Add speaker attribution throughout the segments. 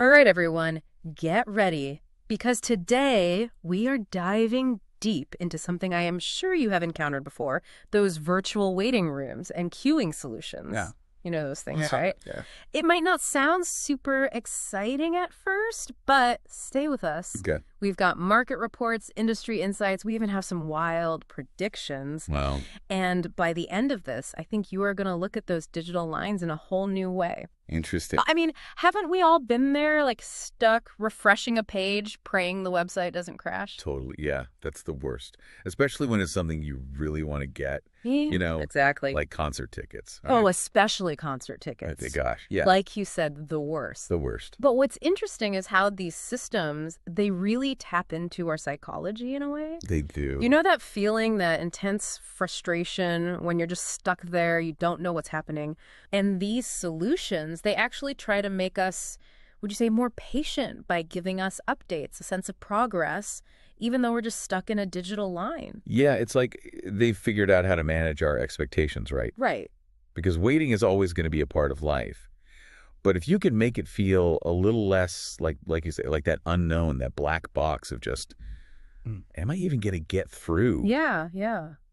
Speaker 1: All right, everyone, get ready, because today we are diving deep into something I am sure you have encountered before, those virtual waiting rooms and queuing solutions.
Speaker 2: Yeah.
Speaker 1: You know those things, right?
Speaker 2: Yeah.
Speaker 1: It might not sound super exciting at first, but stay with us.
Speaker 2: Okay.
Speaker 1: We've got market reports, industry insights. We even have some wild predictions.
Speaker 2: Wow.
Speaker 1: And by the end of this, I think you are going to look at those digital lines in a whole new way.
Speaker 2: Interesting.
Speaker 1: I mean, haven't we all been there, like stuck refreshing a page, praying the website doesn't crash?
Speaker 2: Totally. Yeah. That's the worst. Especially when it's something you really want to get,
Speaker 1: Exactly.
Speaker 2: like concert tickets.
Speaker 1: Oh, especially concert tickets.
Speaker 2: Gosh. Yeah.
Speaker 1: Like you said, the worst.
Speaker 2: The worst.
Speaker 1: But what's interesting is how these systems, they really tap into our psychology in a way.
Speaker 2: They do.
Speaker 1: You know that feeling, that intense frustration when you're just stuck there, you don't know what's happening. And these solutions, they actually try to make us, would you say, more patient by giving us updates, a sense of progress, even though we're just stuck in a digital line.
Speaker 2: Yeah. It's like they've figured out how to manage our expectations, right?
Speaker 1: Right.
Speaker 2: Because waiting is always going to be a part of life. But if you can make it feel a little less like you say, like that unknown, that black box of just, am I even going to get through?
Speaker 1: Yeah.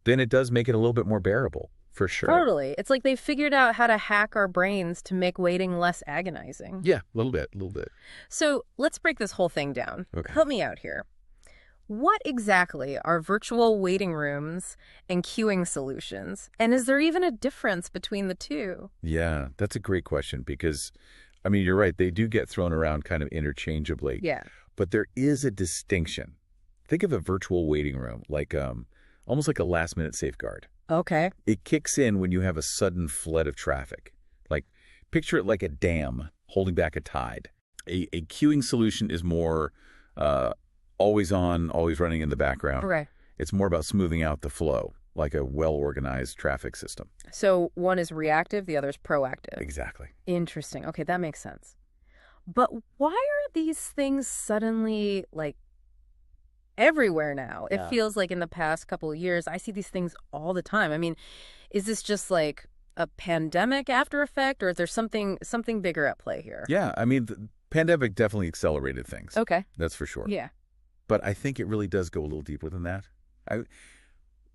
Speaker 2: Then it does make it a little bit more bearable, for sure.
Speaker 1: Totally. It's like they figured out how to hack our brains to make waiting less agonizing.
Speaker 2: Yeah, a little bit.
Speaker 1: So let's break this whole thing down.
Speaker 2: Okay.
Speaker 1: Help me out here. What exactly are virtual waiting rooms and queuing solutions? And is there even a difference between the two?
Speaker 2: Yeah, that's a great question because, I mean, you're right. They do get thrown around kind of interchangeably.
Speaker 1: Yeah.
Speaker 2: But there is a distinction. Think of a virtual waiting room like almost like a last-minute safeguard.
Speaker 1: Okay.
Speaker 2: It kicks in when you have a sudden flood of traffic. Like, picture it like a dam holding back a tide. A queuing solution is more always on, always running in the background.
Speaker 1: Okay.
Speaker 2: It's more about smoothing out the flow, like a well-organized traffic system.
Speaker 1: So one is reactive, the other is proactive.
Speaker 2: Exactly.
Speaker 1: Interesting. Okay, that makes sense. But why are these things suddenly, like, everywhere now?
Speaker 2: Yeah.
Speaker 1: It feels like in the past couple of years, I see these things all the time. I mean, is this just like a pandemic after effect, or is there something bigger at play here?
Speaker 2: Yeah, I mean, the pandemic definitely accelerated things.
Speaker 1: Okay.
Speaker 2: That's for sure.
Speaker 1: Yeah.
Speaker 2: But I think it really does go a little deeper than that.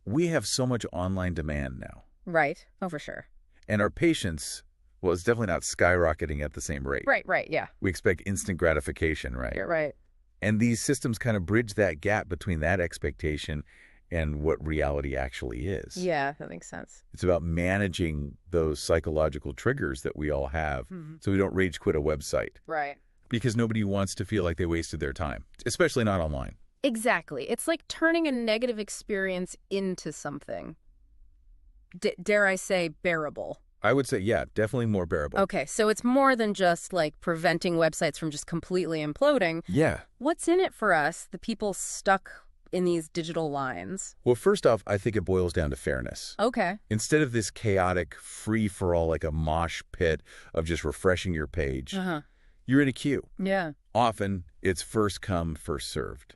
Speaker 2: We have so much online demand now.
Speaker 1: Right. Oh, for sure.
Speaker 2: And our patience, well, it's definitely not skyrocketing at the same rate.
Speaker 1: Right, yeah.
Speaker 2: We expect instant gratification, right?
Speaker 1: You're right.
Speaker 2: And these systems kind of bridge that gap between that expectation and what reality actually is.
Speaker 1: Yeah, that makes sense.
Speaker 2: It's about managing those psychological triggers that we all have so we don't rage quit a website.
Speaker 1: Right.
Speaker 2: Because nobody wants to feel like they wasted their time, especially not online.
Speaker 1: Exactly. It's like turning a negative experience into something, dare I say, bearable.
Speaker 2: I would say, yeah, definitely more bearable.
Speaker 1: Okay, so it's more than just like preventing websites from just completely imploding.
Speaker 2: Yeah.
Speaker 1: What's in it for us, the people stuck in these digital lines?
Speaker 2: Well, first off, I think it boils down to fairness.
Speaker 1: Okay.
Speaker 2: Instead of this chaotic free-for-all, like a mosh pit of just refreshing your page, you're in a queue.
Speaker 1: Yeah.
Speaker 2: Often, it's first come, first served.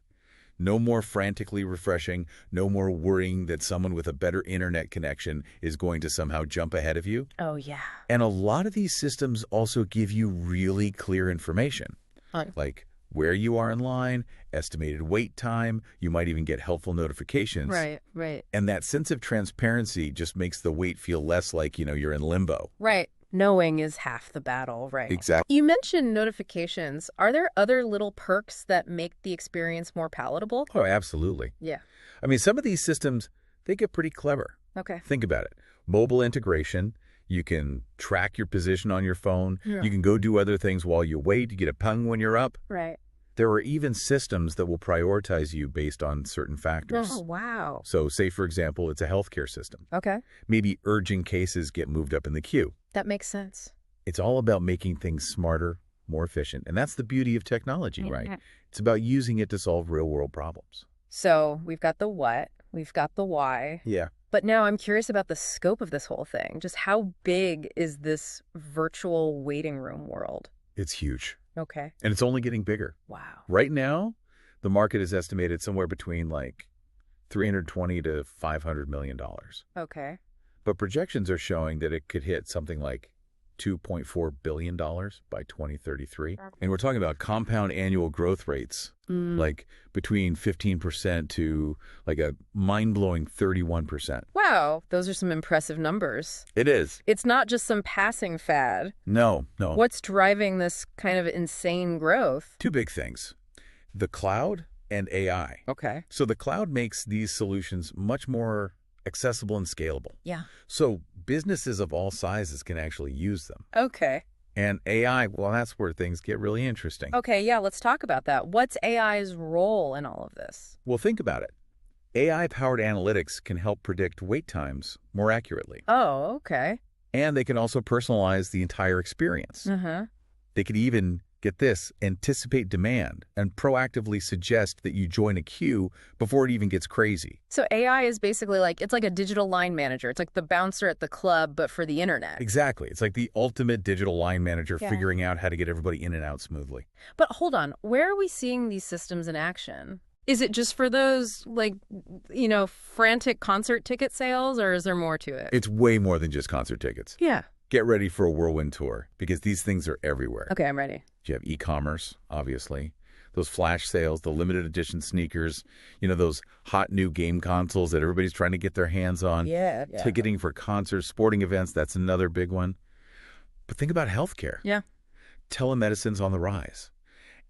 Speaker 2: No more frantically refreshing, no more worrying that someone with a better internet connection is going to somehow jump ahead of you.
Speaker 1: Oh, yeah.
Speaker 2: And a lot of these systems also give you really clear information, like where you are in line, estimated wait time. You might even get helpful notifications.
Speaker 1: Right.
Speaker 2: And that sense of transparency just makes the wait feel less like, you're in limbo.
Speaker 1: Right. Knowing is half the battle, right?
Speaker 2: Exactly.
Speaker 1: You mentioned notifications. Are there other little perks that make the experience more palatable?
Speaker 2: Oh, absolutely.
Speaker 1: Yeah.
Speaker 2: I mean, some of these systems, they get pretty clever.
Speaker 1: Okay.
Speaker 2: Think about it. Mobile integration. You can track your position on your phone.
Speaker 1: Yeah.
Speaker 2: You can go do other things while you wait. You get a ping when you're up.
Speaker 1: Right.
Speaker 2: There are even systems that will prioritize you based on certain factors.
Speaker 1: Oh, wow.
Speaker 2: So say, for example, it's a healthcare system.
Speaker 1: Okay.
Speaker 2: Maybe urgent cases get moved up in the queue.
Speaker 1: That makes sense.
Speaker 2: It's all about making things smarter, more efficient. And that's the beauty of technology, right? It's about using it to solve real-world problems.
Speaker 1: So we've got the what, we've got the why.
Speaker 2: Yeah.
Speaker 1: But now I'm curious about the scope of this whole thing. Just how big is this virtual waiting room world?
Speaker 2: It's huge.
Speaker 1: Okay.
Speaker 2: And it's only getting bigger.
Speaker 1: Wow.
Speaker 2: Right now, the market is estimated somewhere between like $320 to $500 million.
Speaker 1: Okay.
Speaker 2: But projections are showing that it could hit something like $2.4 billion by 2033. And we're talking about compound annual growth rates, like between 15% to like a mind-blowing 31%.
Speaker 1: Wow, those are some impressive numbers.
Speaker 2: It is.
Speaker 1: It's not just some passing fad.
Speaker 2: No.
Speaker 1: What's driving this kind of insane growth?
Speaker 2: Two big things. The cloud and AI.
Speaker 1: Okay.
Speaker 2: So the cloud makes these solutions much more accessible and scalable.
Speaker 1: Yeah.
Speaker 2: So businesses of all sizes can actually use them.
Speaker 1: Okay.
Speaker 2: And AI, well, that's where things get really interesting.
Speaker 1: Okay, yeah, let's talk about that. What's AI's role in all of this?
Speaker 2: Well, think about it. AI-powered analytics can help predict wait times more accurately.
Speaker 1: Oh, okay.
Speaker 2: And they can also personalize the entire experience. They could even, get this, anticipate demand and proactively suggest that you join a queue before it even gets crazy.
Speaker 1: So AI is basically it's like a digital line manager. It's like the bouncer at the club, but for the internet.
Speaker 2: Exactly. It's like the ultimate digital line manager
Speaker 1: Yeah.
Speaker 2: figuring out how to get everybody in and out smoothly.
Speaker 1: But hold on, where are we seeing these systems in action? Is it just for those, frantic concert ticket sales, or is there more to it?
Speaker 2: It's way more than just concert tickets.
Speaker 1: Yeah.
Speaker 2: Get ready for a whirlwind tour because these things are everywhere.
Speaker 1: Okay, I'm ready.
Speaker 2: You have e-commerce, obviously. Those flash sales, the limited edition sneakers, those hot new game consoles that everybody's trying to get their hands on.
Speaker 1: Yeah.
Speaker 2: Ticketing for concerts, sporting events, that's another big one. But think about healthcare.
Speaker 1: Yeah.
Speaker 2: Telemedicine's on the rise.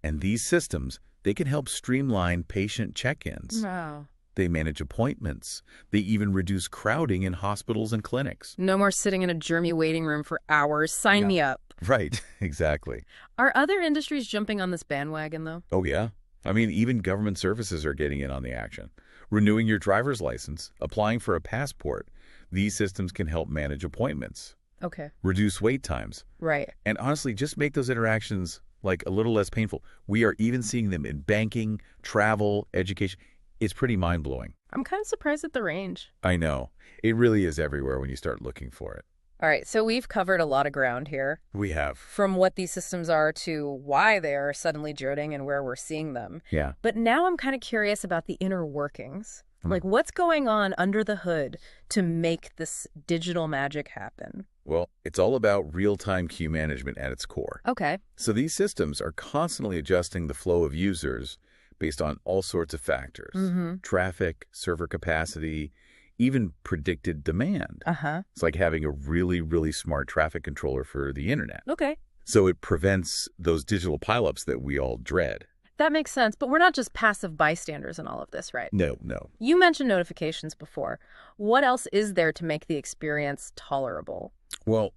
Speaker 2: And these systems, they can help streamline patient check-ins.
Speaker 1: Wow.
Speaker 2: They manage appointments. They even reduce crowding in hospitals and clinics.
Speaker 1: No more sitting in a germy waiting room for hours. Sign me up.
Speaker 2: Right, exactly.
Speaker 1: Are other industries jumping on this bandwagon, though?
Speaker 2: Oh, yeah. I mean, even government services are getting in on the action. Renewing your driver's license, applying for a passport. These systems can help manage appointments.
Speaker 1: Okay.
Speaker 2: Reduce wait times.
Speaker 1: Right.
Speaker 2: And honestly, just make those interactions a little less painful. We are even seeing them in banking, travel, education. It's pretty mind-blowing.
Speaker 1: I'm kind of surprised at the range.
Speaker 2: I know. It really is everywhere when you start looking for it.
Speaker 1: All right, so we've covered a lot of ground here.
Speaker 2: We have.
Speaker 1: From what these systems are to why they are suddenly jetting and where we're seeing them.
Speaker 2: Yeah.
Speaker 1: But now I'm kind of curious about the inner workings. What's going on under the hood to make this digital magic happen?
Speaker 2: Well, it's all about real-time queue management at its core.
Speaker 1: Okay.
Speaker 2: So these systems are constantly adjusting the flow of users based on all sorts of factors. Traffic, server capacity, even predicted demand. It's like having a really, really smart traffic controller for the internet.
Speaker 1: Okay.
Speaker 2: So it prevents those digital pileups that we all dread.
Speaker 1: That makes sense, but we're not just passive bystanders in all of this, right?
Speaker 2: No.
Speaker 1: You mentioned notifications before. What else is there to make the experience tolerable?
Speaker 2: Well,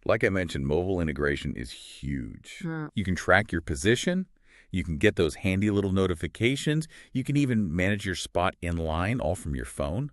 Speaker 2: like I mentioned, mobile integration is huge. You can track your position. You can get those handy little notifications. You can even manage your spot in line all from your phone.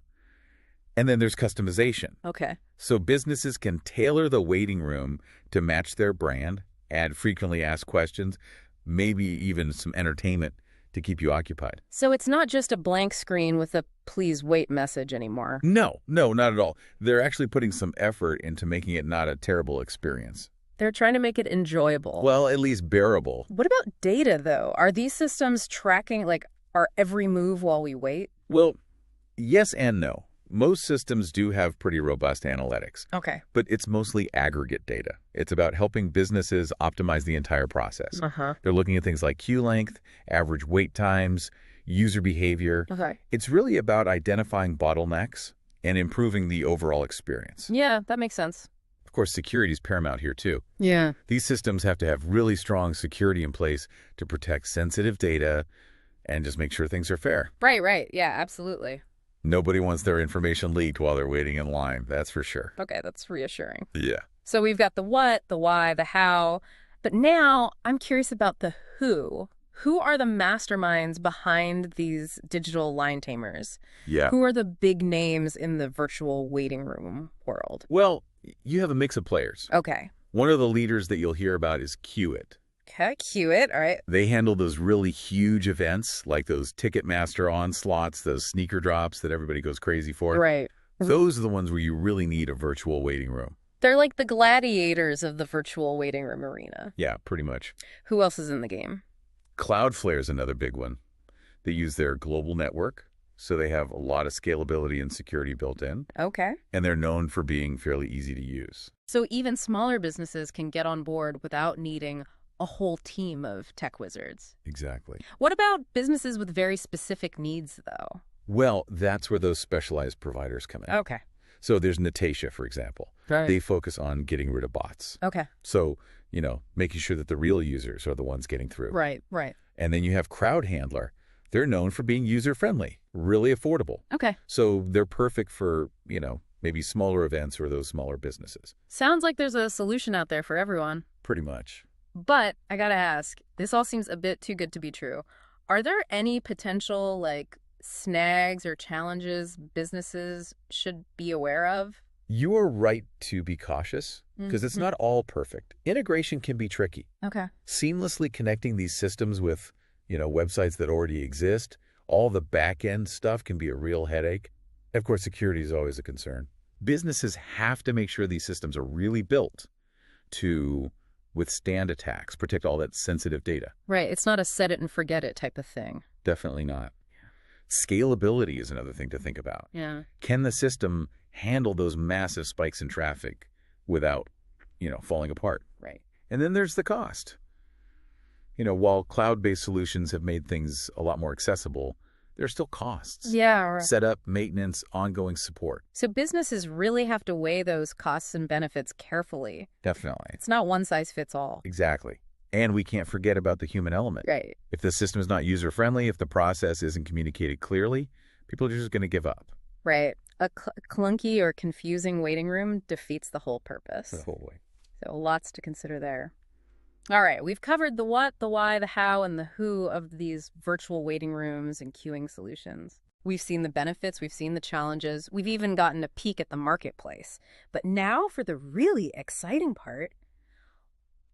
Speaker 2: And then there's customization.
Speaker 1: Okay.
Speaker 2: So businesses can tailor the waiting room to match their brand, add frequently asked questions, maybe even some entertainment to keep you occupied.
Speaker 1: So it's not just a blank screen with a please wait message anymore.
Speaker 2: No, not at all. They're actually putting some effort into making it not a terrible experience.
Speaker 1: They're trying to make it enjoyable.
Speaker 2: Well, at least bearable.
Speaker 1: What about data, though? Are these systems tracking, our every move while we wait?
Speaker 2: Well, yes and no. Most systems do have pretty robust analytics.
Speaker 1: Okay.
Speaker 2: But it's mostly aggregate data. It's about helping businesses optimize the entire process. They're looking at things like queue length, average wait times, user behavior.
Speaker 1: Okay.
Speaker 2: It's really about identifying bottlenecks and improving the overall experience.
Speaker 1: Yeah, that makes sense.
Speaker 2: Of course, security is paramount here, too.
Speaker 1: Yeah.
Speaker 2: These systems have to have really strong security in place to protect sensitive data and just make sure things are fair.
Speaker 1: Right. Yeah, absolutely.
Speaker 2: Nobody wants their information leaked while they're waiting in line, that's for sure.
Speaker 1: Okay, that's reassuring.
Speaker 2: Yeah.
Speaker 1: So we've got the what, the why, the how, but now I'm curious about the who. Who are the masterminds behind these digital line tamers?
Speaker 2: Yeah.
Speaker 1: Who are the big names in the virtual waiting room world?
Speaker 2: Well, you have a mix of players.
Speaker 1: Okay.
Speaker 2: One of the leaders that you'll hear about is Qit.
Speaker 1: Okay, cue it. All right.
Speaker 2: They handle those really huge events like those Ticketmaster onslaughts, those sneaker drops that everybody goes crazy for.
Speaker 1: Right.
Speaker 2: Those are the ones where you really need a virtual waiting room.
Speaker 1: They're like the gladiators of the virtual waiting room arena.
Speaker 2: Yeah, pretty much.
Speaker 1: Who else is in the game?
Speaker 2: Cloudflare is another big one. They use their global network, so they have a lot of scalability and security built in,
Speaker 1: Okay.
Speaker 2: and they're known for being fairly easy to use.
Speaker 1: So even smaller businesses can get on board without needing a whole team of tech wizards.
Speaker 2: Exactly.
Speaker 1: What about businesses with very specific needs, though?
Speaker 2: Well, that's where those specialized providers come in.
Speaker 1: Okay.
Speaker 2: So there's Natasha, for example.
Speaker 1: Right.
Speaker 2: They focus on getting rid of bots.
Speaker 1: Okay.
Speaker 2: So, making sure that the real users are the ones getting through.
Speaker 1: Right.
Speaker 2: And then you have Crowd Handler. They're known for being user-friendly, really affordable.
Speaker 1: Okay.
Speaker 2: So they're perfect for, maybe smaller events or those smaller businesses.
Speaker 1: Sounds like there's a solution out there for everyone.
Speaker 2: Pretty much.
Speaker 1: But I gotta ask, this all seems a bit too good to be true. Are there any potential, snags or challenges businesses should be aware of?
Speaker 2: You are right to be cautious because it's not all perfect. Integration can be tricky.
Speaker 1: Okay.
Speaker 2: Seamlessly connecting these systems with, websites that already exist, all the back-end stuff can be a real headache. Of course, security is always a concern. Businesses have to make sure these systems are really built to withstand attacks, protect all that sensitive data.
Speaker 1: Right. It's not a set it and forget it type of thing.
Speaker 2: Definitely not. Scalability is another thing to think about.
Speaker 1: Yeah.
Speaker 2: Can the system handle those massive spikes in traffic without, falling apart?
Speaker 1: Right.
Speaker 2: And then there's the cost. While cloud-based solutions have made things a lot more accessible, there are still costs.
Speaker 1: Yeah. Right.
Speaker 2: Setup, maintenance, ongoing support.
Speaker 1: So businesses really have to weigh those costs and benefits carefully.
Speaker 2: Definitely.
Speaker 1: It's not one size fits all.
Speaker 2: Exactly. And we can't forget about the human element.
Speaker 1: Right.
Speaker 2: If the system is not user-friendly, if the process isn't communicated clearly, people are just going to give up.
Speaker 1: Right. A clunky or confusing waiting room defeats the whole purpose.
Speaker 2: The whole way.
Speaker 1: So lots to consider there. All right, we've covered the what, the why, the how, and the who of these virtual waiting rooms and queuing solutions. We've seen the benefits, we've seen the challenges, we've even gotten a peek at the marketplace. But now for the really exciting part,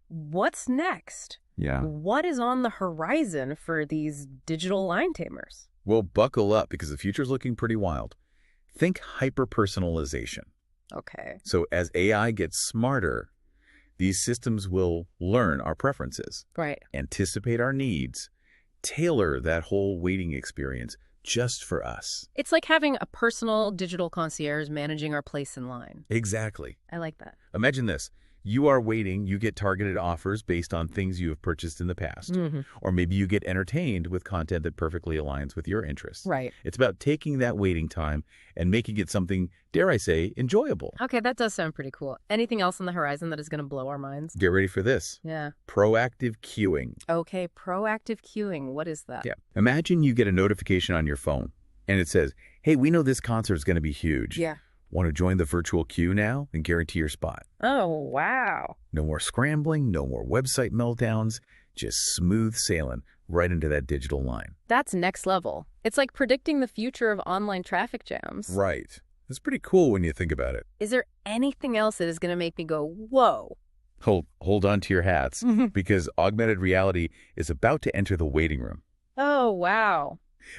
Speaker 1: what's next?
Speaker 2: Yeah.
Speaker 1: What is on the horizon for these digital line tamers?
Speaker 2: Well, buckle up because the future's looking pretty wild. Think hyper-personalization.
Speaker 1: Okay.
Speaker 2: So as AI gets smarter, these systems will learn our preferences,
Speaker 1: Right.
Speaker 2: anticipate our needs, tailor that whole waiting experience just for us.
Speaker 1: It's like having a personal digital concierge managing our place in line.
Speaker 2: Exactly.
Speaker 1: I like that.
Speaker 2: Imagine this. You are waiting, you get targeted offers based on things you have purchased in the past. Or maybe you get entertained with content that perfectly aligns with your interests.
Speaker 1: Right.
Speaker 2: It's about taking that waiting time and making it something, dare I say, enjoyable.
Speaker 1: Okay, that does sound pretty cool. Anything else on the horizon that is going to blow our minds?
Speaker 2: Get ready for this.
Speaker 1: Yeah.
Speaker 2: Proactive queuing.
Speaker 1: Okay, proactive queuing. What is that?
Speaker 2: Yeah. Imagine you get a notification on your phone and it says, hey, we know this concert is going to be huge.
Speaker 1: Yeah.
Speaker 2: Want to join the virtual queue now and guarantee your spot?
Speaker 1: Oh, wow.
Speaker 2: No more scrambling, no more website meltdowns, just smooth sailing right into that digital line.
Speaker 1: That's next level. It's like predicting the future of online traffic jams.
Speaker 2: Right. It's pretty cool when you think about it.
Speaker 1: Is there anything else that is going to make me go, whoa?
Speaker 2: Hold on to your hats because augmented reality is about to enter the waiting room.
Speaker 1: Oh, wow.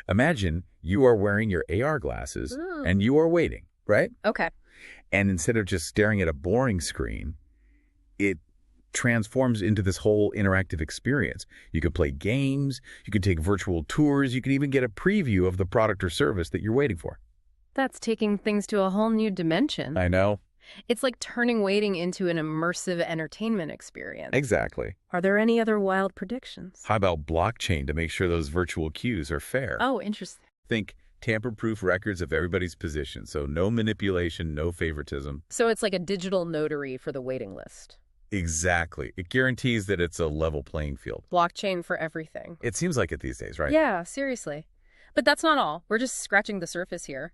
Speaker 2: Imagine you are wearing your AR glasses and you are waiting. Right?
Speaker 1: Okay.
Speaker 2: And instead of just staring at a boring screen, it transforms into this whole interactive experience. You could play games, you could take virtual tours, you can even get a preview of the product or service that you're waiting for.
Speaker 1: That's taking things to a whole new dimension.
Speaker 2: I know.
Speaker 1: It's like turning waiting into an immersive entertainment experience.
Speaker 2: Exactly.
Speaker 1: Are there any other wild predictions?
Speaker 2: How about blockchain to make sure those virtual queues are fair?
Speaker 1: Oh, interesting.
Speaker 2: Think tamper-proof records of everybody's position, so no manipulation, no favoritism.
Speaker 1: So it's like a digital notary for the waiting list.
Speaker 2: Exactly. It guarantees that it's a level playing field.
Speaker 1: Blockchain for everything.
Speaker 2: It seems like it these days, right?
Speaker 1: Yeah, seriously. But that's not all. We're just scratching the surface here.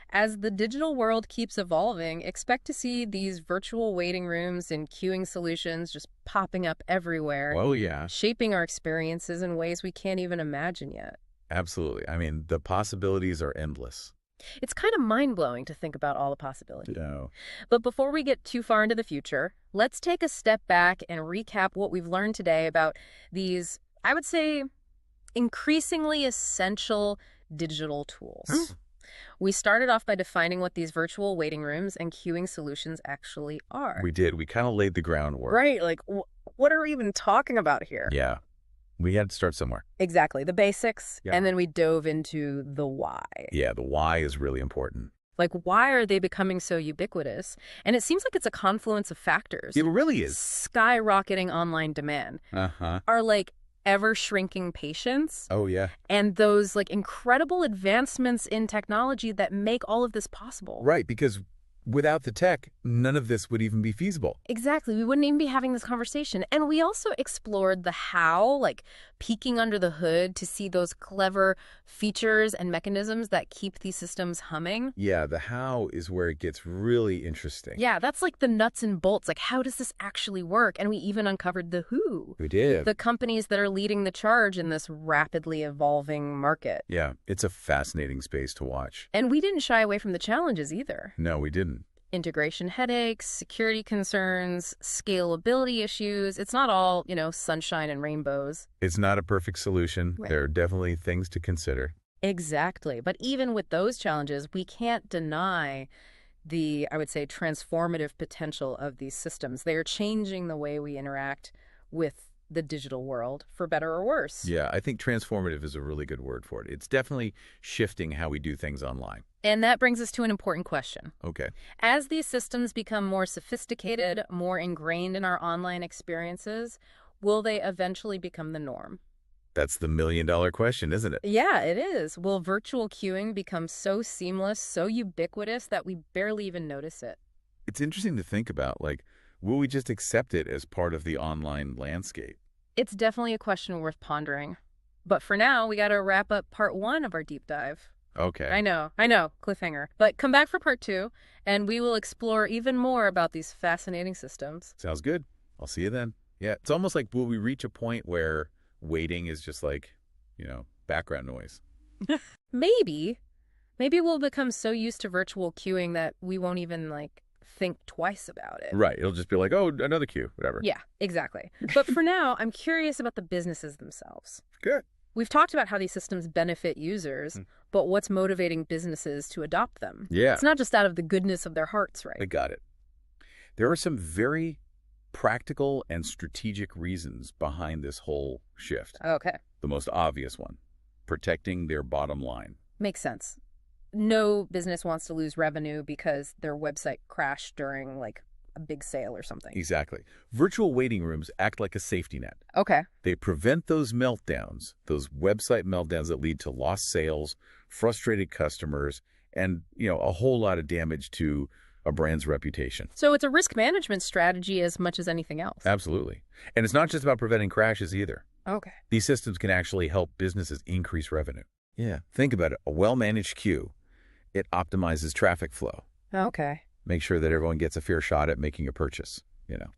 Speaker 1: As the digital world keeps evolving, expect to see these virtual waiting rooms and queuing solutions just popping up everywhere.
Speaker 2: Oh, yeah.
Speaker 1: Shaping our experiences in ways we can't even imagine yet.
Speaker 2: Absolutely. I mean, the possibilities are endless.
Speaker 1: It's kind of mind-blowing to think about all the possibilities.
Speaker 2: No.
Speaker 1: But before we get too far into the future, let's take a step back and recap what we've learned today about these, I would say, increasingly essential digital tools. We started off by defining what these virtual waiting rooms and queuing solutions actually are.
Speaker 2: We did. We kind of laid the groundwork.
Speaker 1: Right. Like, what are we even talking about here?
Speaker 2: Yeah. We had to start somewhere.
Speaker 1: Exactly. The basics.
Speaker 2: Yeah.
Speaker 1: And then we dove into the why.
Speaker 2: Yeah, the why is really important.
Speaker 1: Like, why are they becoming so ubiquitous? And it seems like it's a confluence of factors.
Speaker 2: It really is.
Speaker 1: Skyrocketing online demand.
Speaker 2: Uh-huh.
Speaker 1: Our, like, ever-shrinking patience.
Speaker 2: Oh, yeah.
Speaker 1: And those, like, incredible advancements in technology that make all of this possible.
Speaker 2: Right, because without the tech, none of this would even be feasible.
Speaker 1: Exactly. We wouldn't even be having this conversation. And we also explored the how, like peeking under the hood to see those clever features and mechanisms that keep these systems humming.
Speaker 2: Yeah, the how is where it gets really interesting.
Speaker 1: Yeah, that's like the nuts and bolts. Like, how does this actually work? And we even uncovered the who.
Speaker 2: We did.
Speaker 1: The companies that are leading the charge in this rapidly evolving market.
Speaker 2: Yeah, it's a fascinating space to watch.
Speaker 1: And we didn't shy away from the challenges either.
Speaker 2: No, we didn't.
Speaker 1: Integration headaches, security concerns, scalability issues. It's not all, sunshine and rainbows.
Speaker 2: It's not a perfect solution.
Speaker 1: Right.
Speaker 2: There are definitely things to consider.
Speaker 1: Exactly. But even with those challenges, we can't deny the, I would say, transformative potential of these systems. They are changing the way we interact with the digital world, for better or worse.
Speaker 2: Yeah, I think transformative is a really good word for it. It's definitely shifting how we do things online.
Speaker 1: And that brings us to an important question.
Speaker 2: Okay.
Speaker 1: As these systems become more sophisticated, more ingrained in our online experiences, will they eventually become the norm?
Speaker 2: That's the million-dollar question, isn't it?
Speaker 1: Yeah, it is. Will virtual queuing become so seamless, so ubiquitous that we barely even notice it?
Speaker 2: It's interesting to think about, like, will we just accept it as part of the online landscape?
Speaker 1: It's definitely a question worth pondering. But for now, we got to wrap up part 1 of our deep dive.
Speaker 2: Okay.
Speaker 1: I know, cliffhanger. But come back for part 2, and we will explore even more about these fascinating systems.
Speaker 2: Sounds good. I'll see you then. Yeah, it's almost like, will we reach a point where waiting is just like, background noise?
Speaker 1: Maybe. Maybe we'll become so used to virtual queuing that we won't even, think twice about it.
Speaker 2: Right. It'll just be like, oh, another queue, whatever.
Speaker 1: Yeah, exactly. But for now, I'm curious about the businesses themselves.
Speaker 2: Good.
Speaker 1: We've talked about how these systems benefit users, but what's motivating businesses to adopt them?
Speaker 2: Yeah.
Speaker 1: It's not just out of the goodness of their hearts,
Speaker 2: I
Speaker 1: right?
Speaker 2: got it. There are some very practical and strategic reasons behind this whole shift.
Speaker 1: Okay.
Speaker 2: The most obvious one, protecting their bottom line.
Speaker 1: Makes sense. No business wants to lose revenue because their website crashed during, a big sale or something.
Speaker 2: Exactly. Virtual waiting rooms act like a safety net.
Speaker 1: Okay.
Speaker 2: They prevent those meltdowns, those website meltdowns that lead to lost sales, frustrated customers, and, a whole lot of damage to a brand's reputation.
Speaker 1: So it's a risk management strategy as much as anything else.
Speaker 2: Absolutely. And it's not just about preventing crashes either.
Speaker 1: Okay.
Speaker 2: These systems can actually help businesses increase revenue. Yeah. Think about it. A well-managed queue, it optimizes traffic flow.
Speaker 1: Okay.
Speaker 2: Make sure that everyone gets a fair shot at making a purchase,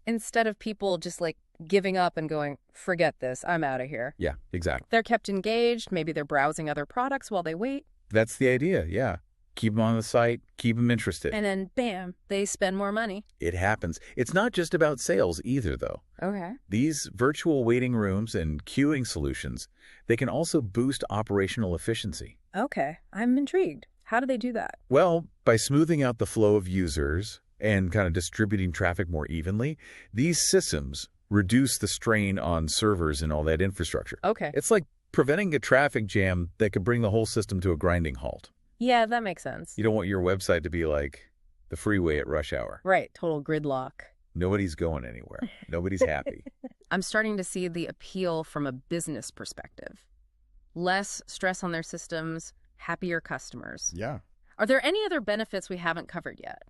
Speaker 1: Instead of people just giving up and going, forget this, I'm out of here.
Speaker 2: Yeah, exactly.
Speaker 1: They're kept engaged. Maybe they're browsing other products while they wait.
Speaker 2: That's the idea, yeah. Keep them on the site, keep them interested.
Speaker 1: And then, bam, they spend more money.
Speaker 2: It happens. It's not just about sales either, though.
Speaker 1: Okay.
Speaker 2: These virtual waiting rooms and queuing solutions, they can also boost operational efficiency.
Speaker 1: Okay. I'm intrigued. How do they do that?
Speaker 2: Well, by smoothing out the flow of users and kind of distributing traffic more evenly, these systems reduce the strain on servers and all that infrastructure.
Speaker 1: Okay.
Speaker 2: It's like preventing a traffic jam that could bring the whole system to a grinding halt.
Speaker 1: Yeah, that makes sense.
Speaker 2: You don't want your website to be like the freeway at rush hour.
Speaker 1: Right. Total gridlock.
Speaker 2: Nobody's going anywhere. Nobody's happy.
Speaker 1: I'm starting to see the appeal from a business perspective. Less stress on their systems, happier customers.
Speaker 2: Yeah.
Speaker 1: Are there any other benefits we haven't covered yet?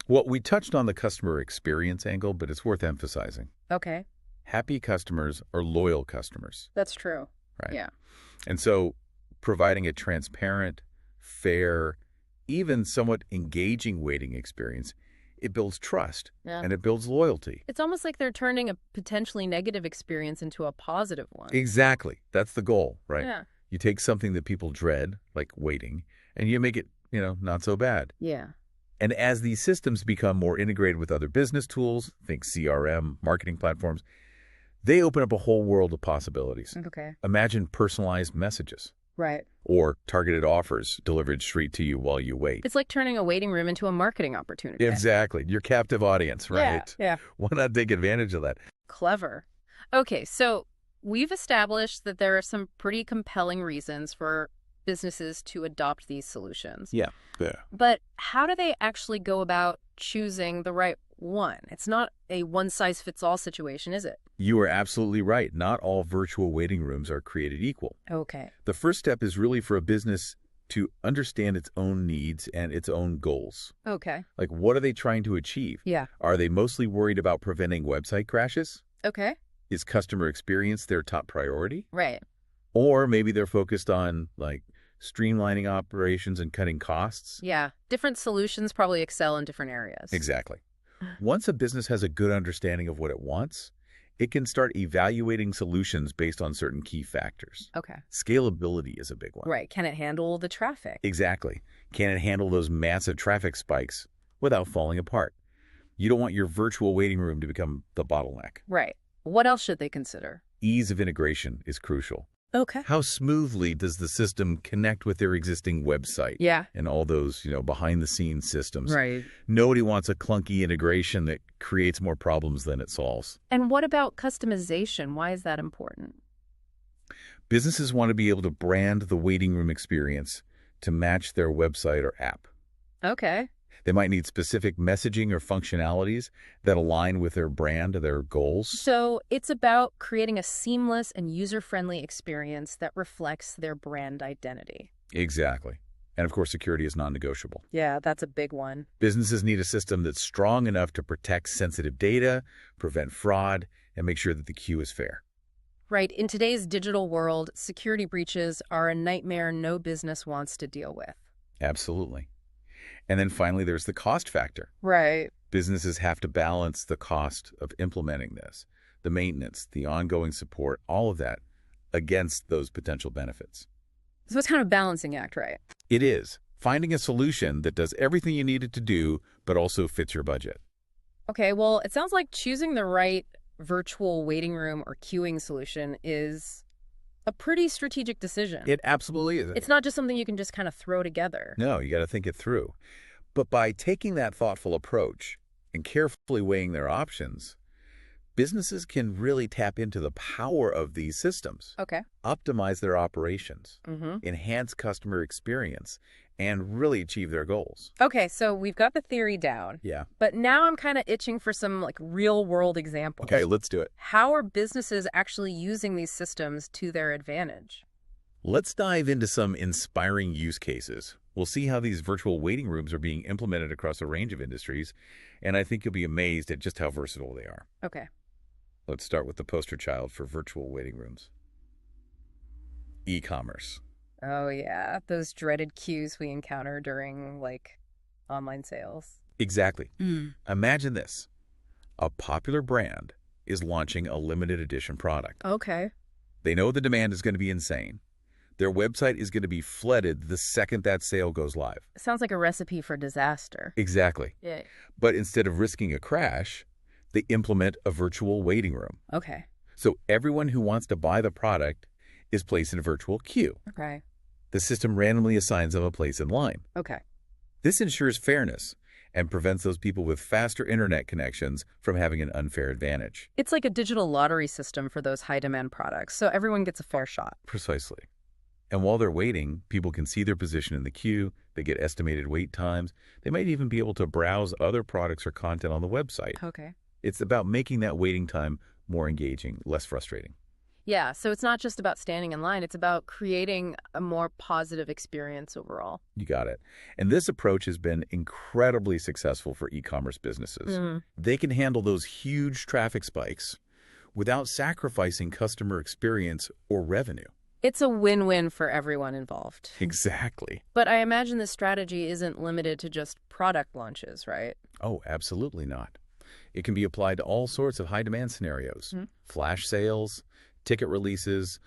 Speaker 2: Well, we touched on the customer experience angle, but it's worth emphasizing.
Speaker 1: Okay.
Speaker 2: Happy customers are loyal customers.
Speaker 1: That's true.
Speaker 2: Right.
Speaker 1: Yeah.
Speaker 2: And so providing a transparent, fair, even somewhat engaging waiting experience, it builds trust and it builds loyalty.
Speaker 1: It's almost like they're turning a potentially negative experience into a positive one.
Speaker 2: Exactly. That's the goal, right?
Speaker 1: Yeah.
Speaker 2: You take something that people dread, like waiting, and you make it, not so bad.
Speaker 1: Yeah.
Speaker 2: And as these systems become more integrated with other business tools, think CRM, marketing platforms, they open up a whole world of possibilities.
Speaker 1: Okay.
Speaker 2: Imagine personalized messages.
Speaker 1: Right.
Speaker 2: Or targeted offers delivered straight to you while you wait.
Speaker 1: It's like turning a waiting room into a marketing opportunity.
Speaker 2: Exactly. Your captive audience, right?
Speaker 1: Yeah.
Speaker 2: Why not take advantage of that?
Speaker 1: Clever. Okay, so we've established that there are some pretty compelling reasons for businesses to adopt these solutions.
Speaker 2: Yeah. Yeah.
Speaker 1: But how do they actually go about choosing the right one? It's not a one-size-fits-all situation, is it?
Speaker 2: You are absolutely right. Not all virtual waiting rooms are created equal.
Speaker 1: Okay.
Speaker 2: The first step is really for a business to understand its own needs and its own goals.
Speaker 1: Okay.
Speaker 2: Like, what are they trying to achieve?
Speaker 1: Yeah.
Speaker 2: Are they mostly worried about preventing website crashes?
Speaker 1: Okay.
Speaker 2: Is customer experience their top priority?
Speaker 1: Right.
Speaker 2: Or maybe they're focused on, like, streamlining operations and cutting costs?
Speaker 1: Yeah. Different solutions probably excel in different areas.
Speaker 2: Exactly. Once a business has a good understanding of what it wants, it can start evaluating solutions based on certain key factors.
Speaker 1: Okay.
Speaker 2: Scalability is a big one.
Speaker 1: Right. Can it handle the traffic?
Speaker 2: Exactly. Can it handle those massive traffic spikes without falling apart? You don't want your virtual waiting room to become the bottleneck.
Speaker 1: Right. What else should they consider?
Speaker 2: Ease of integration is crucial.
Speaker 1: Okay.
Speaker 2: How smoothly does the system connect with their existing website?
Speaker 1: Yeah.
Speaker 2: And all those, behind-the-scenes systems.
Speaker 1: Right.
Speaker 2: Nobody wants a clunky integration that creates more problems than it solves.
Speaker 1: And what about customization? Why is that important?
Speaker 2: Businesses want to be able to brand the waiting room experience to match their website or app.
Speaker 1: Okay.
Speaker 2: They might need specific messaging or functionalities that align with their brand or their goals.
Speaker 1: So it's about creating a seamless and user-friendly experience that reflects their brand identity.
Speaker 2: Exactly. And of course, security is non-negotiable.
Speaker 1: Yeah, that's a big one.
Speaker 2: Businesses need a system that's strong enough to protect sensitive data, prevent fraud, and make sure that the queue is fair.
Speaker 1: Right. In today's digital world, security breaches are a nightmare no business wants to deal with.
Speaker 2: Absolutely. And then finally, there's the cost factor.
Speaker 1: Right.
Speaker 2: Businesses have to balance the cost of implementing this, the maintenance, the ongoing support, all of that against those potential benefits.
Speaker 1: So it's kind of a balancing act, right?
Speaker 2: It is. Finding a solution that does everything you need it to do, but also fits your budget.
Speaker 1: Okay, well, it sounds like choosing the right virtual waiting room or queuing solution is a pretty strategic decision.
Speaker 2: It absolutely is.
Speaker 1: It's not just something you can just kind of throw together.
Speaker 2: No, you got to think it through. But by taking that thoughtful approach and carefully weighing their options, businesses can really tap into the power of these systems,
Speaker 1: Okay.
Speaker 2: optimize their operations,
Speaker 1: Mm-hmm.
Speaker 2: enhance customer experience, and really achieve their goals.
Speaker 1: Okay, so we've got the theory down,
Speaker 2: Yeah.
Speaker 1: but now I'm kind of itching for some real world examples.
Speaker 2: Okay, let's do it.
Speaker 1: How are businesses actually using these systems to their advantage?
Speaker 2: Let's dive into some inspiring use cases. We'll see how these virtual waiting rooms are being implemented across a range of industries, and I think you'll be amazed at just how versatile they are.
Speaker 1: Okay.
Speaker 2: Let's start with the poster child for virtual waiting rooms. E-commerce.
Speaker 1: Oh, yeah. Those dreaded queues we encounter during, online sales.
Speaker 2: Exactly. Imagine this. A popular brand is launching a limited edition product.
Speaker 1: Okay.
Speaker 2: They know the demand is going to be insane. Their website is going to be flooded the second that sale goes live.
Speaker 1: Sounds like a recipe for disaster.
Speaker 2: Exactly.
Speaker 1: Yeah.
Speaker 2: But instead of risking a crash, they implement a virtual waiting room.
Speaker 1: Okay.
Speaker 2: So everyone who wants to buy the product is placed in a virtual queue.
Speaker 1: Okay.
Speaker 2: The system randomly assigns them a place in line.
Speaker 1: Okay.
Speaker 2: This ensures fairness and prevents those people with faster internet connections from having an unfair advantage.
Speaker 1: It's like a digital lottery system for those high-demand products, so everyone gets a fair shot.
Speaker 2: Precisely. And while they're waiting, people can see their position in the queue, they get estimated wait times, they might even be able to browse other products or content on the website.
Speaker 1: Okay.
Speaker 2: It's about making that waiting time more engaging, less frustrating.
Speaker 1: Yeah, so it's not just about standing in line, it's about creating a more positive experience overall.
Speaker 2: You got it. And this approach has been incredibly successful for e-commerce businesses. They can handle those huge traffic spikes without sacrificing customer experience or revenue.
Speaker 1: It's a win-win for everyone involved.
Speaker 2: Exactly.
Speaker 1: But I imagine this strategy isn't limited to just product launches, right?
Speaker 2: Oh, absolutely not. It can be applied to all sorts of high-demand scenarios. Flash sales, ticket releases,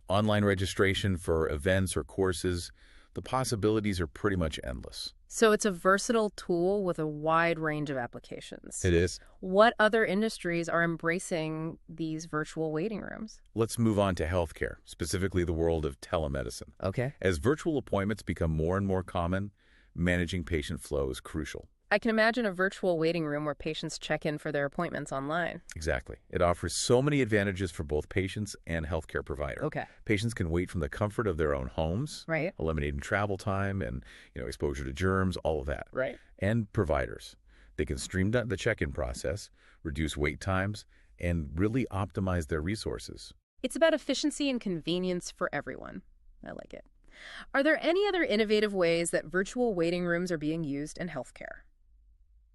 Speaker 2: online registration for events or courses. The possibilities are pretty much endless.
Speaker 1: So it's a versatile tool with a wide range of applications.
Speaker 2: It is.
Speaker 1: What other industries are embracing these virtual waiting rooms?
Speaker 2: Let's move on to healthcare, specifically the world of telemedicine.
Speaker 1: Okay.
Speaker 2: As virtual appointments become more and more common, managing patient flow is crucial.
Speaker 1: I can imagine a virtual waiting room where patients check in for their appointments online.
Speaker 2: Exactly. It offers so many advantages for both patients and healthcare provider.
Speaker 1: Okay.
Speaker 2: Patients can wait from the comfort of their own homes,
Speaker 1: Right.
Speaker 2: eliminating travel time and, exposure to germs, all of that.
Speaker 1: Right.
Speaker 2: And providers. They can streamline the check-in process, reduce wait times, and really optimize their resources.
Speaker 1: It's about efficiency and convenience for everyone. I like it. Are there any other innovative ways that virtual waiting rooms are being used in healthcare?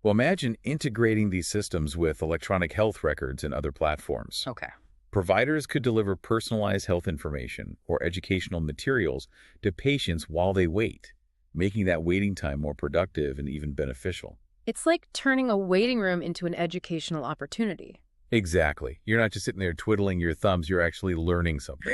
Speaker 2: Well, imagine integrating these systems with electronic health records and other platforms.
Speaker 1: Okay.
Speaker 2: Providers could deliver personalized health information or educational materials to patients while they wait, making that waiting time more productive and even beneficial.
Speaker 1: It's like turning a waiting room into an educational opportunity.
Speaker 2: Exactly. You're not just sitting there twiddling your thumbs, you're actually learning something.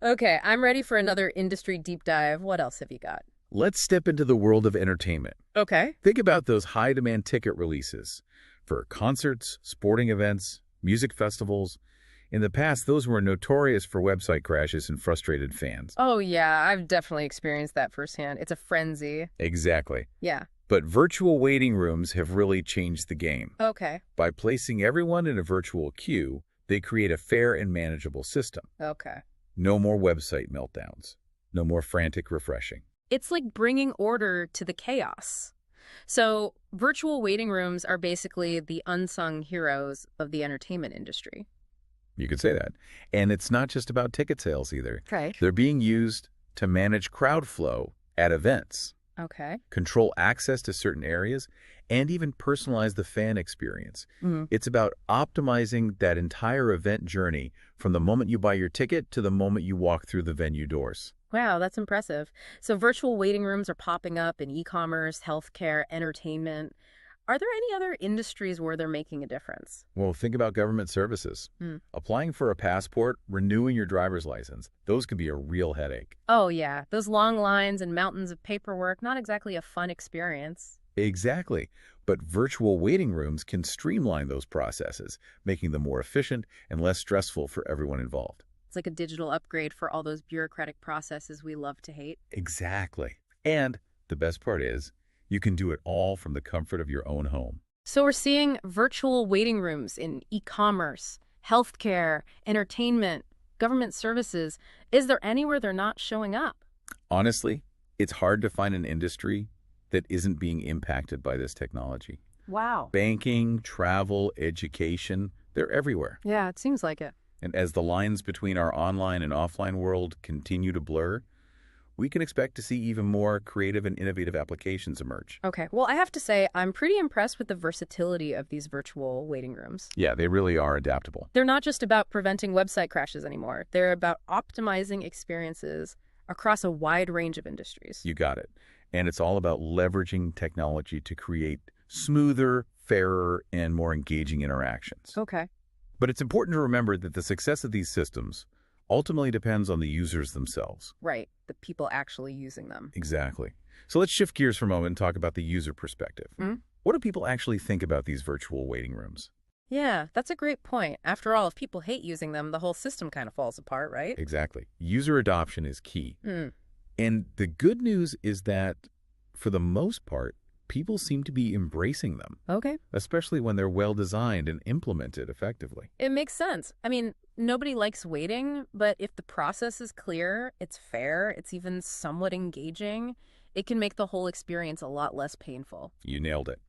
Speaker 1: Okay, I'm ready for another industry deep dive. What else have you got?
Speaker 2: Let's step into the world of entertainment.
Speaker 1: Okay.
Speaker 2: Think about those high-demand ticket releases for concerts, sporting events, music festivals. In the past, those were notorious for website crashes and frustrated fans.
Speaker 1: Oh, yeah, I've definitely experienced that firsthand. It's a frenzy.
Speaker 2: Exactly.
Speaker 1: Yeah.
Speaker 2: But virtual waiting rooms have really changed the game.
Speaker 1: Okay.
Speaker 2: By placing everyone in a virtual queue, they create a fair and manageable system.
Speaker 1: Okay.
Speaker 2: No more website meltdowns. No more frantic refreshing.
Speaker 1: It's like bringing order to the chaos. So virtual waiting rooms are basically the unsung heroes of the entertainment industry.
Speaker 2: You could say that. And it's not just about ticket sales either.
Speaker 1: Right.
Speaker 2: They're being used to manage crowd flow at events,
Speaker 1: Okay.
Speaker 2: control access to certain areas, and even personalize the fan experience.
Speaker 1: Mm-hmm.
Speaker 2: It's about optimizing that entire event journey from the moment you buy your ticket to the moment you walk through the venue doors.
Speaker 1: Wow, that's impressive. So virtual waiting rooms are popping up in e-commerce, healthcare, entertainment. Are there any other industries where they're making a difference?
Speaker 2: Well, think about government services.
Speaker 1: Hmm.
Speaker 2: Applying for a passport, renewing your driver's license, those can be a real headache.
Speaker 1: Oh, yeah. Those long lines and mountains of paperwork, not exactly a fun experience.
Speaker 2: Exactly. But virtual waiting rooms can streamline those processes, making them more efficient and less stressful for everyone involved.
Speaker 1: It's like a digital upgrade for all those bureaucratic processes we love to hate.
Speaker 2: Exactly. And the best part is, you can do it all from the comfort of your own home.
Speaker 1: So we're seeing virtual waiting rooms in e-commerce, healthcare, entertainment, government services. Is there anywhere they're not showing up?
Speaker 2: Honestly, it's hard to find an industry that isn't being impacted by this technology.
Speaker 1: Wow.
Speaker 2: Banking, travel, education, they're everywhere.
Speaker 1: Yeah, it seems like it.
Speaker 2: And as the lines between our online and offline world continue to blur, we can expect to see even more creative and innovative applications emerge.
Speaker 1: Okay. Well, I have to say, I'm pretty impressed with the versatility of these virtual waiting rooms.
Speaker 2: Yeah, they really are adaptable.
Speaker 1: They're not just about preventing website crashes anymore. They're about optimizing experiences across a wide range of industries.
Speaker 2: You got it. And it's all about leveraging technology to create smoother, fairer, and more engaging interactions.
Speaker 1: Okay.
Speaker 2: But it's important to remember that the success of these systems ultimately depends on the users themselves.
Speaker 1: Right. The people actually using them.
Speaker 2: Exactly. So let's shift gears for a moment and talk about the user perspective.
Speaker 1: Mhm.
Speaker 2: What do people actually think about these virtual waiting rooms?
Speaker 1: Yeah, that's a great point. After all, if people hate using them, the whole system kind of falls apart, right?
Speaker 2: Exactly. User adoption is key.
Speaker 1: Mm.
Speaker 2: And the good news is that, for the most part, people seem to be embracing them,
Speaker 1: Okay.
Speaker 2: especially when they're well-designed and implemented effectively.
Speaker 1: It makes sense. I mean, nobody likes waiting, but if the process is clear, it's fair, it's even somewhat engaging, it can make the whole experience a lot less painful.
Speaker 2: You nailed it.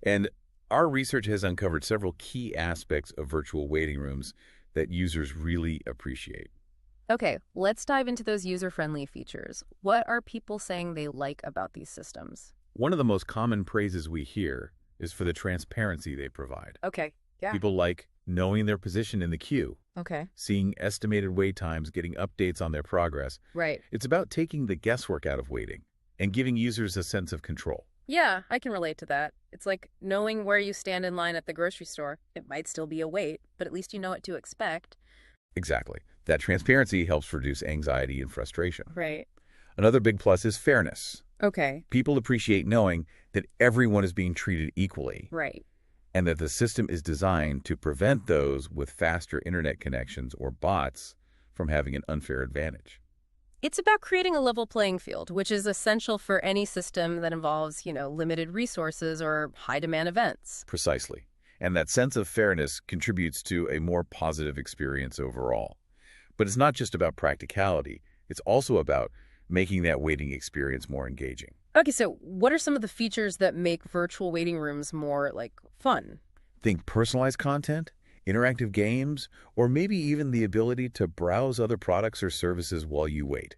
Speaker 2: And our research has uncovered several key aspects of virtual waiting rooms that users really appreciate.
Speaker 1: Okay, let's dive into those user-friendly features. What are people saying they like about these systems?
Speaker 2: One of the most common praises we hear is for the transparency they provide.
Speaker 1: Okay, yeah.
Speaker 2: People like knowing their position in the queue,
Speaker 1: Okay,
Speaker 2: seeing estimated wait times, getting updates on their progress.
Speaker 1: right.
Speaker 2: It's about taking the guesswork out of waiting and giving users a sense of control.
Speaker 1: Yeah, I can relate to that. It's like knowing where you stand in line at the grocery store. It might still be a wait, but at least you know what to expect.
Speaker 2: Exactly. That transparency helps reduce anxiety and frustration.
Speaker 1: Right.
Speaker 2: Another big plus is fairness.
Speaker 1: Okay,
Speaker 2: People appreciate knowing that everyone is being treated equally
Speaker 1: right.
Speaker 2: and that the system is designed to prevent those with faster internet connections or bots from having an unfair advantage.
Speaker 1: It's about creating a level playing field, which is essential for any system that involves, limited resources or high-demand events.
Speaker 2: Precisely. And that sense of fairness contributes to a more positive experience overall. But it's not just about practicality. It's also about making that waiting experience more engaging.
Speaker 1: Okay, so what are some of the features that make virtual waiting rooms more, fun?
Speaker 2: Think personalized content, interactive games, or maybe even the ability to browse other products or services while you wait.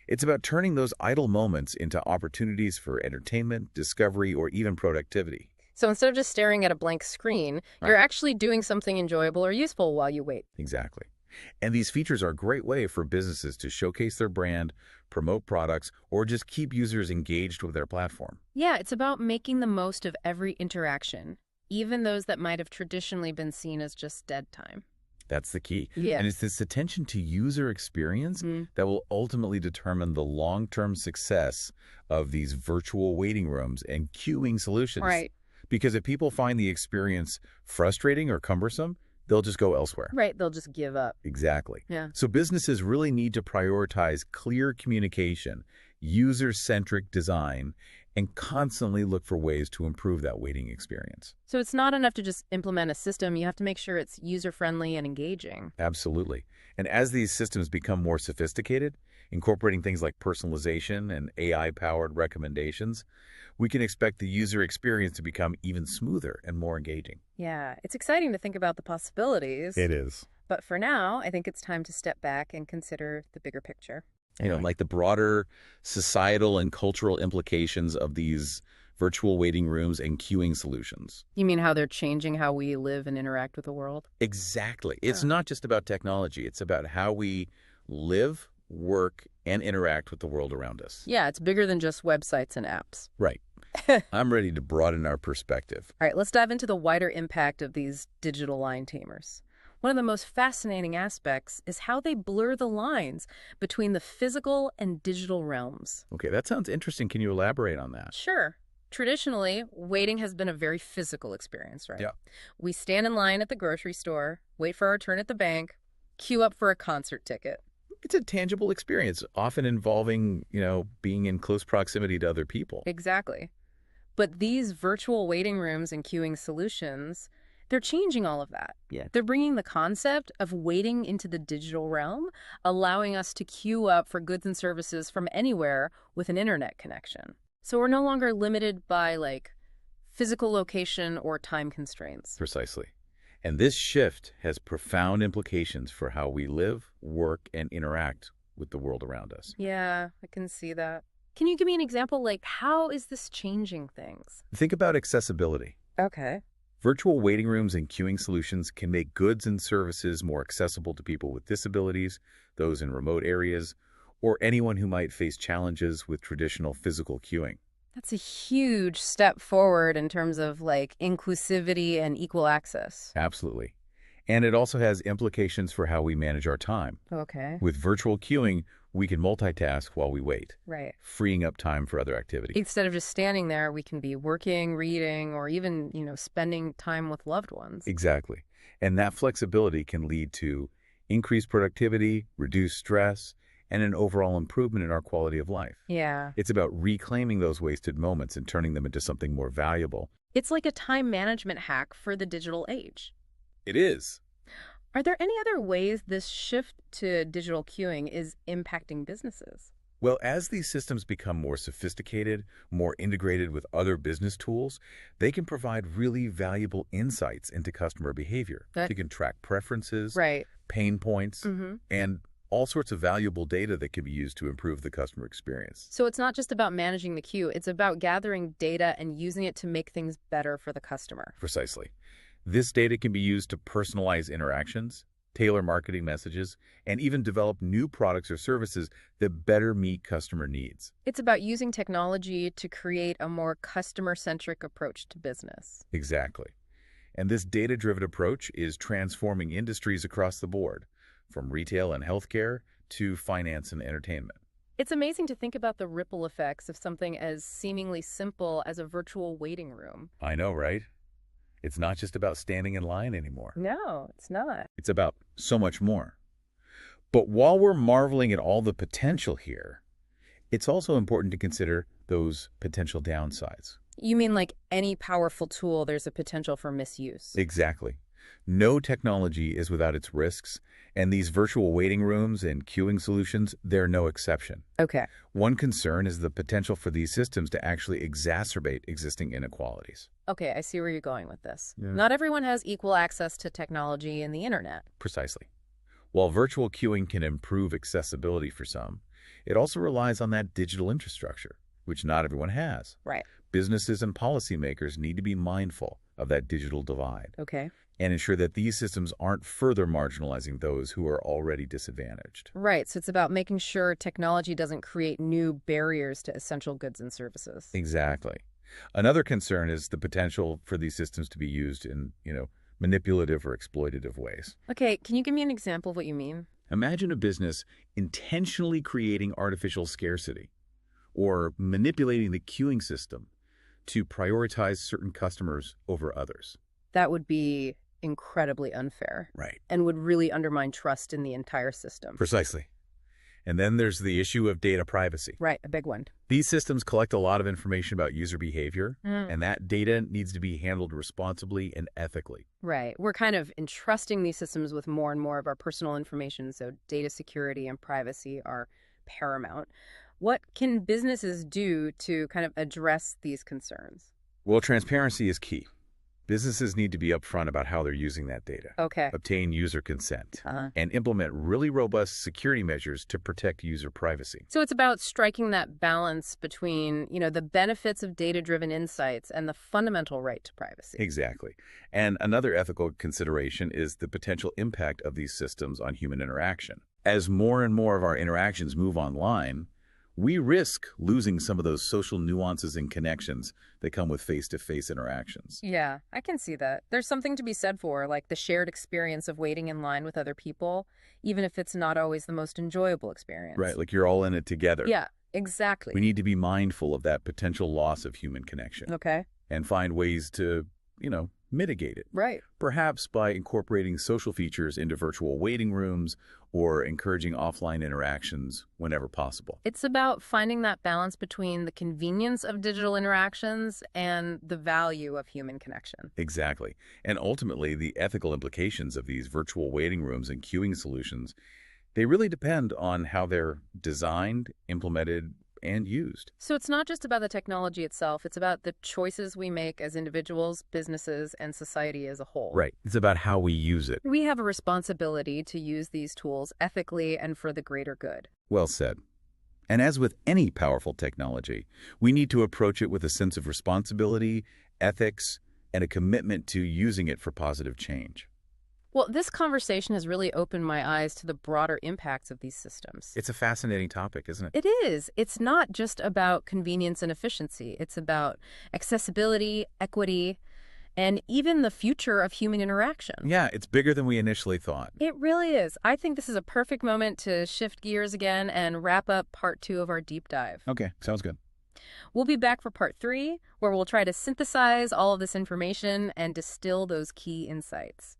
Speaker 2: It's about turning those idle moments into opportunities for entertainment, discovery, or even productivity.
Speaker 1: So instead of just staring at a blank screen, you're actually doing something enjoyable or useful while you wait.
Speaker 2: Exactly. And these features are a great way for businesses to showcase their brand, promote products, or just keep users engaged with their platform.
Speaker 1: Yeah, it's about making the most of every interaction, even those that might have traditionally been seen as just dead time.
Speaker 2: That's the key.
Speaker 1: Yeah.
Speaker 2: And it's this attention to user experience that will ultimately determine the long-term success of these virtual waiting rooms and queuing solutions.
Speaker 1: Right.
Speaker 2: Because if people find the experience frustrating or cumbersome, they'll just go elsewhere.
Speaker 1: Right, they'll just give up.
Speaker 2: Exactly.
Speaker 1: Yeah.
Speaker 2: So businesses really need to prioritize clear communication, user-centric design, and constantly look for ways to improve that waiting experience.
Speaker 1: So it's not enough to just implement a system. You have to make sure it's user-friendly and engaging.
Speaker 2: Absolutely. And as these systems become more sophisticated, incorporating things like personalization and AI-powered recommendations, we can expect the user experience to become even smoother and more engaging.
Speaker 1: Yeah, it's exciting to think about the possibilities.
Speaker 2: It is.
Speaker 1: But for now, I think it's time to step back and consider the bigger picture.
Speaker 2: Like the broader societal and cultural implications of these virtual waiting rooms and queuing solutions.
Speaker 1: You mean how they're changing how we live and interact with the world?
Speaker 2: Exactly. It's not just about technology. It's about how we live, work, and interact with the world around us.
Speaker 1: Yeah, it's bigger than just websites and apps.
Speaker 2: Right. I'm ready to broaden our perspective.
Speaker 1: All right, let's dive into the wider impact of these digital line tamers. One of the most fascinating aspects is how they blur the lines between the physical and digital realms.
Speaker 2: Okay, that sounds interesting. Can you elaborate on that?
Speaker 1: Sure. Traditionally, waiting has been a very physical experience, right?
Speaker 2: Yeah.
Speaker 1: We stand in line at the grocery store, wait for our turn at the bank, queue up for a concert ticket.
Speaker 2: It's a tangible experience, often involving, being in close proximity to other people.
Speaker 1: Exactly. But these virtual waiting rooms and queuing solutions, they're changing all of that.
Speaker 2: Yeah.
Speaker 1: They're bringing the concept of waiting into the digital realm, allowing us to queue up for goods and services from anywhere with an internet connection. So we're no longer limited by, physical location or time constraints.
Speaker 2: Precisely. And this shift has profound implications for how we live, work, and interact with the world around us.
Speaker 1: Yeah, I can see that. Can you give me an example? How is this changing things?
Speaker 2: Think about accessibility.
Speaker 1: Okay.
Speaker 2: Virtual waiting rooms and queuing solutions can make goods and services more accessible to people with disabilities, those in remote areas, or anyone who might face challenges with traditional physical queuing.
Speaker 1: That's a huge step forward in terms of inclusivity and equal access.
Speaker 2: Absolutely. And it also has implications for how we manage our time.
Speaker 1: Okay.
Speaker 2: With virtual queuing, we can multitask while we wait,
Speaker 1: Right.
Speaker 2: freeing up time for other activities.
Speaker 1: Instead of just standing there, we can be working, reading, or even, spending time with loved ones.
Speaker 2: Exactly. And that flexibility can lead to increased productivity, reduced stress, and an overall improvement in our quality of life.
Speaker 1: Yeah.
Speaker 2: It's about reclaiming those wasted moments and turning them into something more valuable.
Speaker 1: It's like a time management hack for the digital age.
Speaker 2: It is.
Speaker 1: Are there any other ways this shift to digital queuing is impacting businesses?
Speaker 2: Well, as these systems become more sophisticated, more integrated with other business tools, they can provide really valuable insights into customer behavior. They can track preferences,
Speaker 1: Right.
Speaker 2: pain points, and all sorts of valuable data that can be used to improve the customer experience.
Speaker 1: So it's not just about managing the queue, it's about gathering data and using it to make things better for the customer.
Speaker 2: Precisely. This data can be used to personalize interactions, tailor marketing messages, and even develop new products or services that better meet customer needs.
Speaker 1: It's about using technology to create a more customer-centric approach to business.
Speaker 2: Exactly. And this data-driven approach is transforming industries across the board, from retail and healthcare to finance and entertainment.
Speaker 1: It's amazing to think about the ripple effects of something as seemingly simple as a virtual waiting room.
Speaker 2: I know, right? It's not just about standing in line anymore.
Speaker 1: No, it's not.
Speaker 2: It's about so much more. But while we're marveling at all the potential here, it's also important to consider those potential downsides.
Speaker 1: You mean like any powerful tool, there's a potential for misuse?
Speaker 2: Exactly. No technology is without its risks, and these virtual waiting rooms and queuing solutions, they're no exception.
Speaker 1: Okay.
Speaker 2: One concern is the potential for these systems to actually exacerbate existing inequalities.
Speaker 1: Okay, I see where you're going with this.
Speaker 2: Yeah.
Speaker 1: Not everyone has equal access to technology and the internet.
Speaker 2: Precisely. While virtual queuing can improve accessibility for some, it also relies on that digital infrastructure, which not everyone has.
Speaker 1: Right.
Speaker 2: Businesses and policymakers need to be mindful of that digital divide
Speaker 1: Okay.
Speaker 2: and ensure that these systems aren't further marginalizing those who are already disadvantaged.
Speaker 1: Right, so it's about making sure technology doesn't create new barriers to essential goods and services.
Speaker 2: Exactly. Another concern is the potential for these systems to be used in, manipulative or exploitative ways.
Speaker 1: Okay, can you give me an example of what you mean?
Speaker 2: Imagine a business intentionally creating artificial scarcity or manipulating the queuing system to prioritize certain customers over others.
Speaker 1: That would be incredibly unfair.
Speaker 2: Right.
Speaker 1: And would really undermine trust in the entire system.
Speaker 2: Precisely. And then there's the issue of data privacy.
Speaker 1: Right, a big one.
Speaker 2: These systems collect a lot of information about user behavior, and that data needs to be handled responsibly and ethically.
Speaker 1: Right. We're kind of entrusting these systems with more and more of our personal information, so data security and privacy are paramount. What can businesses do to kind of address these concerns?
Speaker 2: Well, transparency is key. Businesses need to be upfront about how they're using that data,
Speaker 1: Okay.
Speaker 2: obtain user consent,
Speaker 1: Uh-huh.
Speaker 2: and implement really robust security measures to protect user privacy.
Speaker 1: So it's about striking that balance between, the benefits of data-driven insights and the fundamental right to privacy.
Speaker 2: Exactly. And another ethical consideration is the potential impact of these systems on human interaction. As more and more of our interactions move online, we risk losing some of those social nuances and connections that come with face-to-face interactions.
Speaker 1: Yeah, I can see that. There's something to be said for, like, the shared experience of waiting in line with other people, even if it's not always the most enjoyable experience.
Speaker 2: Right, like you're all in it together.
Speaker 1: Yeah, exactly.
Speaker 2: We need to be mindful of that potential loss of human connection
Speaker 1: Okay.
Speaker 2: and find ways to, mitigate it.
Speaker 1: Right.
Speaker 2: Perhaps by incorporating social features into virtual waiting rooms or encouraging offline interactions whenever possible.
Speaker 1: It's about finding that balance between the convenience of digital interactions and the value of human connection.
Speaker 2: Exactly. And ultimately, the ethical implications of these virtual waiting rooms and queuing solutions, they really depend on how they're designed, implemented, and used.
Speaker 1: So it's not just about the technology itself, it's about the choices we make as individuals, businesses, and society as a whole.
Speaker 2: Right. It's about how we use it.
Speaker 1: We have a responsibility to use these tools ethically and for the greater good.
Speaker 2: Well said. And as with any powerful technology, we need to approach it with a sense of responsibility, ethics, and a commitment to using it for positive change.
Speaker 1: Well, this conversation has really opened my eyes to the broader impacts of these systems.
Speaker 2: It's a fascinating topic, isn't it?
Speaker 1: It is. It's not just about convenience and efficiency. It's about accessibility, equity, and even the future of human interaction.
Speaker 2: Yeah, it's bigger than we initially thought.
Speaker 1: It really is. I think this is a perfect moment to shift gears again and wrap up part 2 of our deep dive.
Speaker 2: Okay, sounds good.
Speaker 1: We'll be back for part 3, where we'll try to synthesize all of this information and distill those key insights.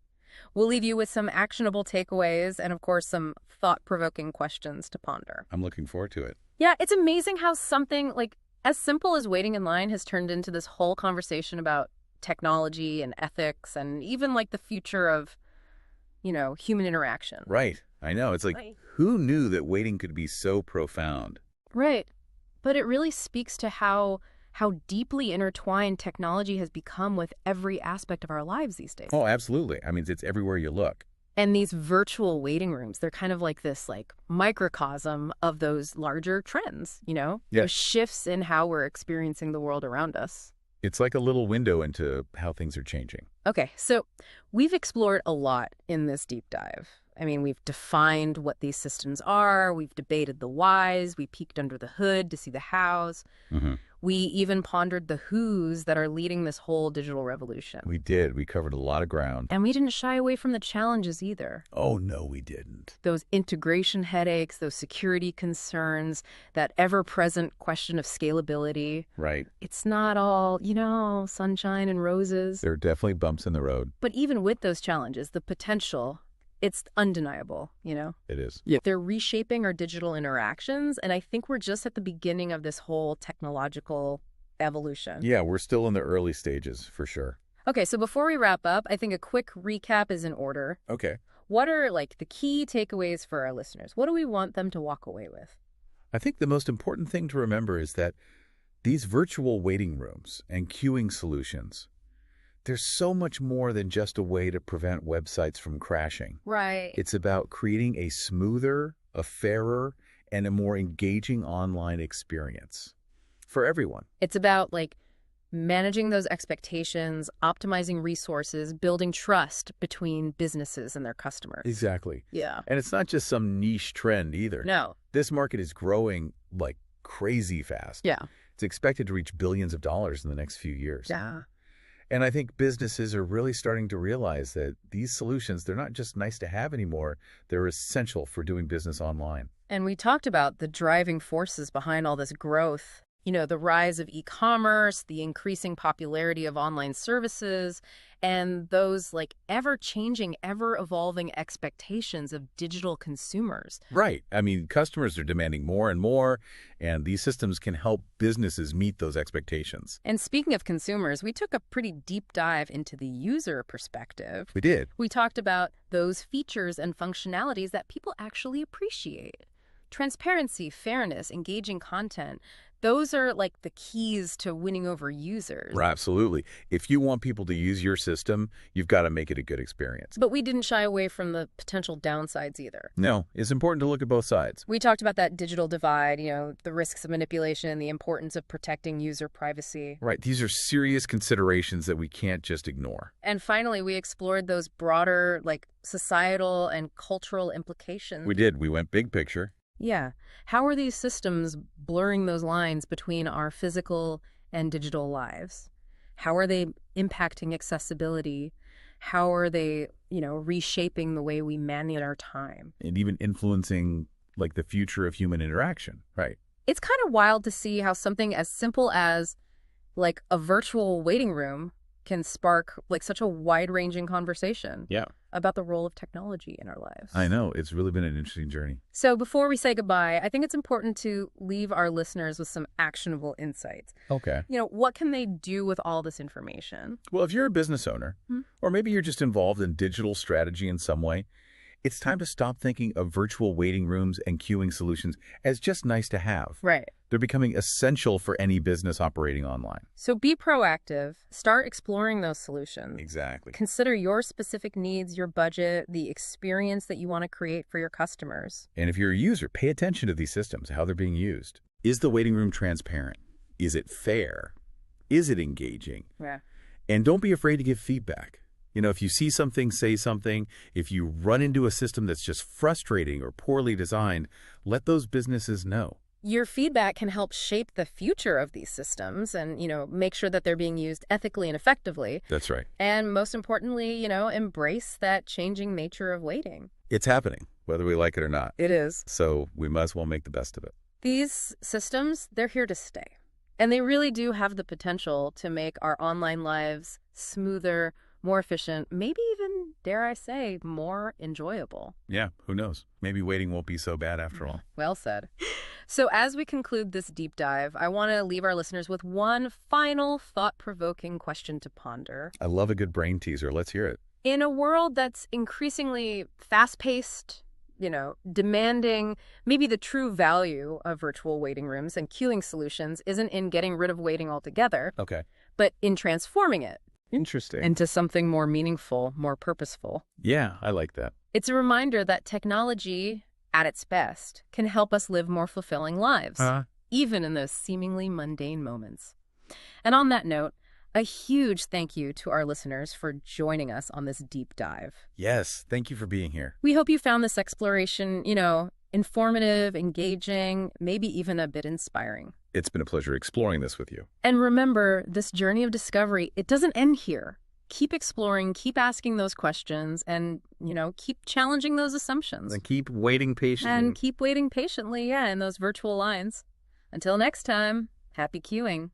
Speaker 1: We'll leave you with some actionable takeaways and, of course, some thought-provoking questions to ponder.
Speaker 2: I'm looking forward to it.
Speaker 1: Yeah, it's amazing how something like as simple as waiting in line has turned into this whole conversation about technology and ethics and even like the future of, human interaction.
Speaker 2: Right. I know. It's like, who knew that waiting could be so profound?
Speaker 1: Right. But it really speaks to how deeply intertwined technology has become with every aspect of our lives these days.
Speaker 2: Oh, absolutely. I mean, it's everywhere you look.
Speaker 1: And these virtual waiting rooms, they're kind of like this microcosm of those larger trends,
Speaker 2: Yeah.
Speaker 1: Those shifts in how we're experiencing the world around us.
Speaker 2: It's like a little window into how things are changing.
Speaker 1: Okay, so we've explored a lot in this deep dive. I mean, we've defined what these systems are, we've debated the whys, we peeked under the hood to see the hows.
Speaker 2: Mm-hmm.
Speaker 1: We even pondered the whos that are leading this whole digital revolution.
Speaker 2: We did. We covered a lot of ground.
Speaker 1: And we didn't shy away from the challenges either.
Speaker 2: Oh, no, we didn't.
Speaker 1: Those integration headaches, those security concerns, that ever-present question of scalability.
Speaker 2: Right.
Speaker 1: It's not all, sunshine and roses.
Speaker 2: There are definitely bumps in the road.
Speaker 1: But even with those challenges, the potential, It's undeniable, you know?
Speaker 2: It is.
Speaker 1: Yeah. They're reshaping our digital interactions, and I think we're just at the beginning of this whole technological evolution.
Speaker 2: Yeah, we're still in the early stages, for sure.
Speaker 1: Okay, so before we wrap up, I think a quick recap is in order.
Speaker 2: Okay.
Speaker 1: What are, like, the key takeaways for our listeners? What do we want them to walk away with?
Speaker 2: I think the most important thing to remember is that these virtual waiting rooms and queuing solutions, there's so much more than just a way to prevent websites from crashing.
Speaker 1: Right.
Speaker 2: It's about creating a smoother, a fairer, and a more engaging online experience for everyone.
Speaker 1: It's about, like, managing those expectations, optimizing resources, building trust between businesses and their customers.
Speaker 2: Exactly.
Speaker 1: Yeah.
Speaker 2: And it's not just some niche trend either.
Speaker 1: No.
Speaker 2: This market is growing like crazy fast.
Speaker 1: Yeah.
Speaker 2: It's expected to reach billions of dollars in the next few years.
Speaker 1: Yeah.
Speaker 2: And I think businesses are really starting to realize that these solutions, they're not just nice to have anymore. They're essential for doing business online.
Speaker 1: And we talked about the driving forces behind all this growth. You know, the rise of e-commerce, the increasing popularity of online services, and those, like, ever-changing, ever-evolving expectations of digital consumers.
Speaker 2: Right. I mean, customers are demanding more and more, and these systems can help businesses meet those expectations.
Speaker 1: And speaking of consumers, we took a pretty deep dive into the user perspective.
Speaker 2: We did.
Speaker 1: We talked about those features and functionalities that people actually appreciate. Transparency, fairness, engaging content. Those are, like, the keys to winning over users.
Speaker 2: Right, absolutely. If you want people to use your system, you've got to make it a good experience.
Speaker 1: But we didn't shy away from the potential downsides either.
Speaker 2: No, it's important to look at both sides.
Speaker 1: We talked about that digital divide, you know, the risks of manipulation, the importance of protecting user privacy.
Speaker 2: Right. These are serious considerations that we can't just ignore.
Speaker 1: And finally, we explored those broader, like, societal and cultural implications.
Speaker 2: We did. We went big picture.
Speaker 1: Yeah. How are these systems blurring those lines between our physical and digital lives? How are they impacting accessibility? How are they, you know, reshaping the way we manage our time?
Speaker 2: And even influencing, like, the future of human interaction. Right.
Speaker 1: It's kind of wild to see how something as simple as, like, a virtual waiting room can spark, like, such a wide-ranging conversation.
Speaker 2: Yeah.
Speaker 1: About the role of technology in our lives.
Speaker 2: I know. It's really been an interesting journey.
Speaker 1: So before we say goodbye, I think it's important to leave our listeners with some actionable insights.
Speaker 2: Okay.
Speaker 1: You know, what can they do with all this information?
Speaker 2: Well, if you're a business owner, or maybe you're just involved in digital strategy in some way, it's time to stop thinking of virtual waiting rooms and queuing solutions as just nice to have.
Speaker 1: Right.
Speaker 2: They're becoming essential for any business operating online.
Speaker 1: So be proactive. Start exploring those solutions.
Speaker 2: Exactly.
Speaker 1: Consider your specific needs, your budget, the experience that you want to create for your customers.
Speaker 2: And if you're a user, pay attention to these systems, how they're being used. Is the waiting room transparent? Is it fair? Is it engaging?
Speaker 1: Yeah.
Speaker 2: And don't be afraid to give feedback. You know, if you see something, say something. If you run into a system that's just frustrating or poorly designed, let those businesses know.
Speaker 1: Your feedback can help shape the future of these systems and, you know, make sure that they're being used ethically and effectively.
Speaker 2: That's right.
Speaker 1: And most importantly, you know, embrace that changing nature of waiting.
Speaker 2: It's happening, whether we like it or not.
Speaker 1: It is.
Speaker 2: So we might as well make the best of it.
Speaker 1: These systems, they're here to stay. And they really do have the potential to make our online lives smoother, more efficient, maybe even, dare I say, more enjoyable.
Speaker 2: Yeah, who knows? Maybe waiting won't be so bad after all.
Speaker 1: Well said. So as we conclude this deep dive, I want to leave our listeners with one final thought-provoking question to ponder.
Speaker 2: I love a good brain teaser. Let's hear it.
Speaker 1: In a world that's increasingly fast-paced, you know, demanding, maybe the true value of virtual waiting rooms and queuing solutions isn't in getting rid of waiting altogether,
Speaker 2: Okay.
Speaker 1: but in transforming it
Speaker 2: Interesting.
Speaker 1: into something more meaningful, more purposeful.
Speaker 2: Yeah, I like that.
Speaker 1: It's a reminder that technology, at its best, can help us live more fulfilling lives, even in those seemingly mundane moments. And on that note, a huge thank you to our listeners for joining us on this deep dive.
Speaker 2: Yes, thank you for being here.
Speaker 1: We hope you found this exploration, you know, informative, engaging, maybe even a bit inspiring.
Speaker 2: It's been a pleasure exploring this with you.
Speaker 1: And remember, this journey of discovery, it doesn't end here. Keep exploring, keep asking those questions, and, you know, keep challenging those assumptions.
Speaker 2: And keep waiting patiently.
Speaker 1: And keep waiting patiently, in those virtual lines. Until next time, happy queuing.